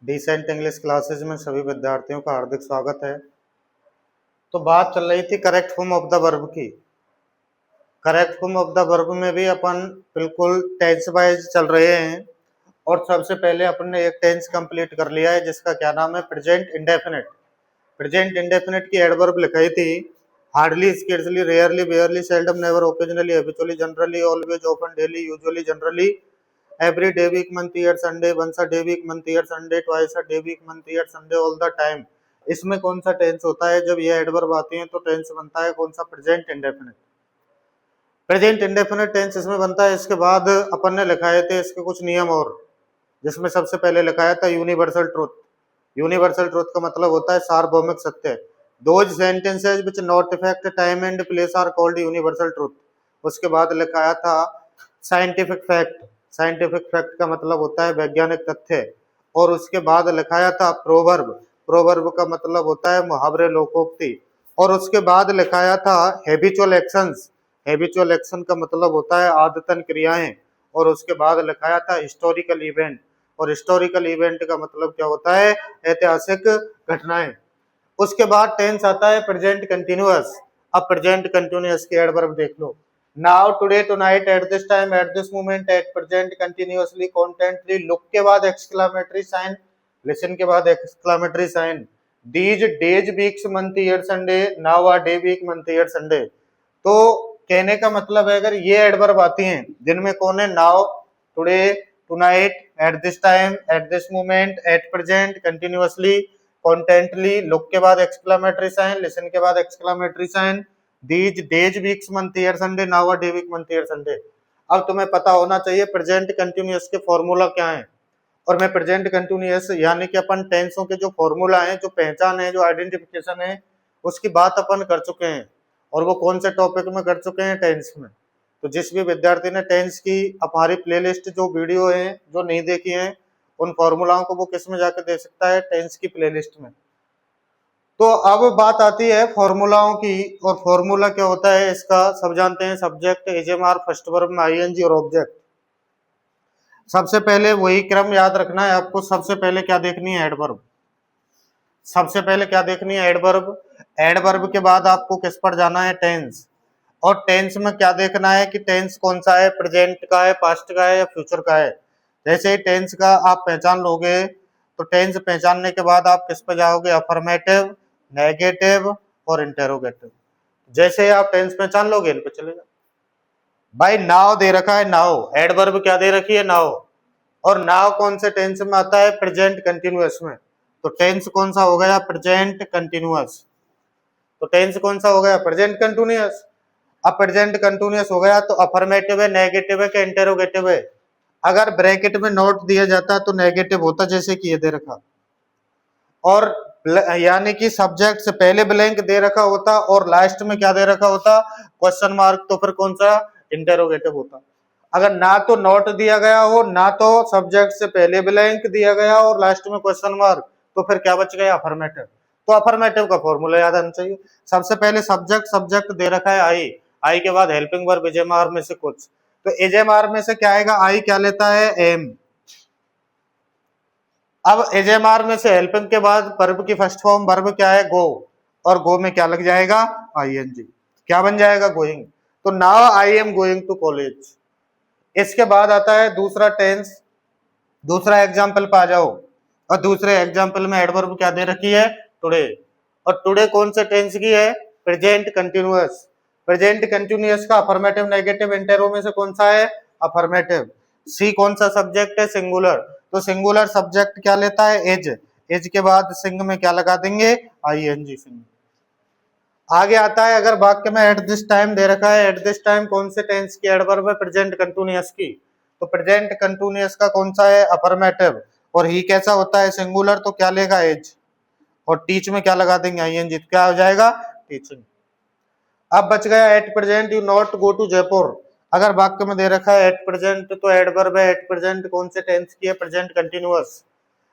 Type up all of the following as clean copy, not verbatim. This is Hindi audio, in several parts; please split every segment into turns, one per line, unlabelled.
डिसेंट इंग्लिश क्लासेस में सभी विद्यार्थियों का हार्दिक स्वागत है। तो बात चल रही थी correct form of the verb की। Correct form of the verb में भी अपन बिल्कुल टेंस वाइज चल रहे हैं और सबसे पहले अपन ने एक टेंस कंप्लीट कर लिया है जिसका क्या नाम है, प्रेजेंट इंडेफिनिट। प्रेजेंट इंडेफिनिट की एडवर्ब लिखाई थी hardly, scarcely, rarely, बेयरली, seldom, never, occasionally, habitually, generally, always, often, daily, usually, generally, every day, week, month, year, Sunday, once a day, week, month, year, Sunday, twice a day, week, month, year, Sunday, all the time। इसमें कौन सा टेंस होता है? जब ये एडवर्ब आती है तो टेंस बनता है कौन सा? Present indefinite. Present indefinite tense इसमें बनता है। इसके बाद अपन ने लिखाए थे इसके कुछ नियम, और जिसमें सबसे पहले लिखाया था यूनिवर्सल ट्रुथ। यूनिवर्सल ट्रुथ का मतलब होता है सार्वभौमिक सत्य। Those sentences which not affect time and place are called universal truth. उसके बाद लिखाया था साइंटिफिक फैक्ट। साइंटिफिक फैक्ट का मतलब होता है वैज्ञानिक तथ्य। और उसके बाद लिखाया था प्रोवर्ब। प्रोवर्ब का मतलब होता है मुहावरे, लोकोक्ति। और उसके बाद लिखाया था हैबिचुअल एक्शंस। हैबिचुअल एक्शन का मतलब होता है आदतन क्रियाएं। और उसके बाद लिखाया था हिस्टोरिकल इवेंट। और हिस्टोरिकल इवेंट का मतलब क्या होता है? ऐतिहासिक घटनाएं। उसके बाद टेंस आता है प्रेजेंट कंटिन्यूअस। अब प्रेजेंट कंटिन्यूअस की एडवर्ब देख लो। Now, today, tonight, at this time, at this moment, at present, continuously, constantly, look के बाद एक्सक्लेमेटरी साइन, लिसन के बाद exclamatory sign, these days, weeks, month, year, Sunday, nowadays, week, month, year, Sunday. तो कहने का मतलब है अगर ये एडवर्ब आती हैं जिनमें कौन है? Now, today, tonight, at this time, at this moment, at present, continuously, constantly, look के बाद एक्सक्लेमेटरी साइन, लिसन के बाद exclamatory sign, these days, weeks, month, year, Sunday, now a day, week, month, year, Sunday. अब तुम्हें पता होना चाहिए प्रेजेंट कंटिन्यूअस के फॉर्मूला क्या है। और मैं प्रेजेंट कंटिन्यूअस यानी कि अपन टेंसों के जो फॉर्मूला है, जो पहचान है, जो आइडेंटिफिकेशन है, उसकी बात अपन कर चुके हैं। और वो कौन से टॉपिक में कर चुके हैं? टेंस में। तो जिस भी विद्यार्थी ने टेंस की हमारी प्लेलिस्ट जो वीडियो है जो नहीं देखी है, उन फॉर्मूलाओं को वो किस में जाकर दे सकता है? टेंस की प्लेलिस्ट में। तो अब बात आती है फॉर्मूलाओं की। और फॉर्मूला क्या होता है इसका? सब जानते हैं, सब्जेक्ट, एजेमार, फर्स्ट वर्ब में आईएनजी और ऑब्जेक्ट। सबसे पहले वही क्रम याद रखना है आपको। सबसे पहले क्या देखनी है? एडवर्ब। सबसे पहले क्या देखनी है? एडवर्ब। एडवर्ब के बाद आपको किस पर जाना है? टेंस। और टेंस में क्या देखना है कि टेंस कौन सा है? प्रेजेंट का है, पास्ट का है या फ्यूचर का है। जैसे ही टेंस का आप पहचान लोगे तो टेंस पहचानने के बाद आप किस पर जाओगे? अफर्मेटिव, नेगेटिव और इंटेरोगेटिव। जैसे आप टेंस पहचान लोगे इन पे चले जाओ। भाई नाउ दे रखा है, नाउ एडवर्ब क्या दे रखी है? नाउ। और नाउ कौन से टेंस में आता है? प्रेजेंट कंटिन्यूअस में। तो टेंस कौन सा हो गया? Present continuous. तो टेंस कौन सा हो गया? Present continuous. अब प्रेजेंट कंटिन्यूअस हो गया तो अफर्मेटिव है, नेगेटिव है कि इंटेरोगेटिव है? अगर ब्रैकेट में नोट दिया जाता तो नेगेटिव होता, जैसे कि ये दे रखा। और यानी कि सब्जेक्ट से पहले ब्लैंक दे रखा होता और लास्ट में क्या दे रखा होता? Question mark. तो फिर कौन सा? इंटेरोगेटिव होता। अगर ना तो नोट दिया गया हो, ना तो सब्जेक्ट से पहले ब्लैंक दिया गया और लास्ट में क्वेश्चन मार्क, तो फिर क्या बच गया? अफर्मेटिव। तो अफर्मेटिव का फॉर्मूला याद आना चाहिए। सबसे पहले सब्जेक्ट, सब्जेक्ट दे रखा है आई। आई के बाद हेल्पिंग वर्ब एजेमार में से कुछ। तो एजेमार में से क्या आएगा? आई क्या लेता है? एम। अब एजेमार में से हेल्पिंग के बाद वर्ब की फर्स्ट फॉर्म वर्ब क्या है? गो। और गो में क्या लग जाएगा? आईएनजी। क्या बन जाएगा? गोइंग। तो now I am going to college. इसके बाद आता है दूसरा टेंस। दूसरा एग्जाम्पल पे आ जाओ। और दूसरे एग्जाम्पल में एडवर्ब क्या दे रखी है? टुडे। और टुडे कौन से टेंस की है? Present continuous. प्रेजेंट कंटिन्यूअस का अफर्मेटिव, नेगेटिव, इंटेरो में से कौन सा है? अफर्मेटिव। सी कौन सा सब्जेक्ट है? सिंगुलर। तो सिंगुलर सब्जेक्ट क्या लेता है? एज। एज के बाद सिंग में क्या लगा देंगे? आईएनजी, सिंग। आगे आता है अगर वाक्य में एट दिस टाइम दे रखा है, एट दिस टाइम कौन से टेंस की एडवर्ब है? प्रेजेंट कंटिन्यूअस की। तो प्रेजेंट कंटिन्यूअस का कौन सा है? अफर्मेटिव। और ही कैसा होता है? सिंगुलर। तो क्या लेगा? एज। और टीच में क्या लगा देंगे? आईएनजी। क्या हो जाएगा? टीचिंग। अब बच गया at present you not go to Jaipur. अगर वाक्य में दे रखा है एट प्रेजेंट तो एडवर्ब है। एट प्रेजेंट कौन से टेंस की है? Present continuous.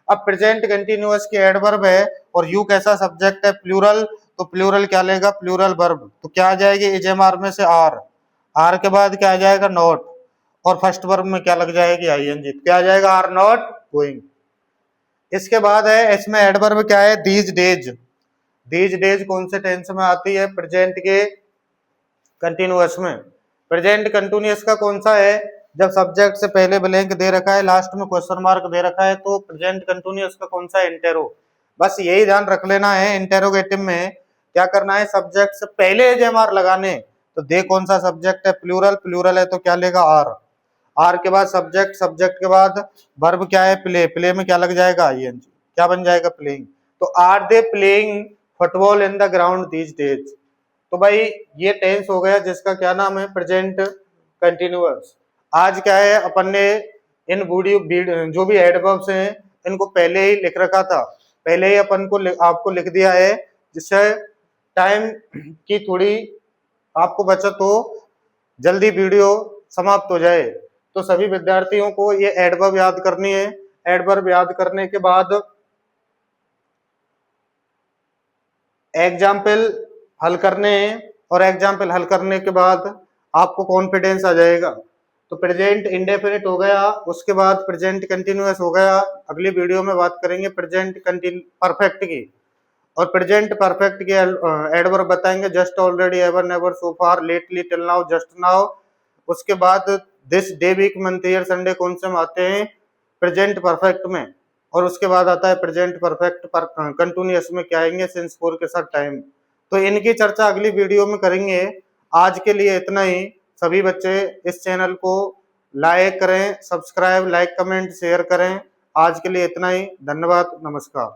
अब प्रेजेंट कंटिन्यूअस की एडवर्ब है और यू कैसा सब्जेक्ट है? प्लूरल। तो प्लूरल क्या लेगा? Plural verb. तो क्या आ जाएगी? एजेमार में से आर। आर के बाद क्या आ जाएगा? नॉट। और फर्स्ट वर्ब में क्या लग जाएगी? आईएनजी। क्या आ जाएगा? Are not going. इसके बाद है इसमें एडवर्ब क्या है, दीज डेज। दीज डेज कौन से टेंस में आती है, प्रेजेंट के कंटिन्यूअस में। प्रेजेंट कंटिन्यूअस का कौन सा है, जब सब्जेक्ट से पहले ब्लैंक दे रखा है, लास्ट में क्वेश्चन मार्क दे रखा है, तो प्रेजेंट कंटिन्यूअस का कौन सा है, इंटेरो। बस यही ध्यान रख लेना है, इंटेरोगेटिव में क्या करना है, सब्जेक्ट से पहले एजेमार लगाने। तो दे कौन सा सब्जेक्ट है, प्लूरल, प्लूरल है तो क्या लेगा, आर। आर के बाद सब्जेक्ट, सब्जेक्ट के बाद वर्ब क्या है, प्ले। प्ले में क्या लग जाएगा, आईएनजी, क्या बन जाएगा, प्लेइंग। तो are they playing football in the ground these days. तो भाई ये टेंस हो गया जिसका क्या नाम है, प्रेजेंट कंटिन्यूअस। आज क्या है, अपन ने इन वीडियो जो भी एडवर्ब्स हैं इनको पहले ही लिख रखा था, पहले ही अपन को आपको लिख दिया है, जिससे टाइम की थोड़ी आपको बचत हो, जल्दी वीडियो समाप्त हो जाए। तो सभी विद्यार्थियों को ये एडवर्ब याद करनी है। एडवर्ब याद करने के बाद एग्जाम्पल हल करने हैं, और एग्जाम्पल हल करने के बाद आपको कॉन्फिडेंस आ जाएगा। तो प्रेजेंट इंडेफिनिट हो गया, उसके बाद प्रेजेंट कंटिन्यूअस हो गया। अगली वीडियो में बात करेंगे प्रेजेंट परफेक्ट की, और प्रेजेंट परफेक्ट के एडवर्ब बताएंगे, just, already, ever, never, so far, lately, till now, just now. उसके बाद this, day, week, month, year, Sunday कौन से में आते हैं, प्रेजेंट परफेक्ट में। और उसके बाद आता है प्रेजेंट परफेक्ट कंटिन्यूअस में क्या आएंगे, सिंस फोर के साथ टाइम। तो इनकी चर्चा अगली वीडियो में करेंगे। आज के लिए इतना ही। सभी बच्चे इस चैनल को लाइक करें, सब्सक्राइब, लाइक, कमेंट, शेयर करें। आज के लिए इतना ही। धन्यवाद, नमस्कार।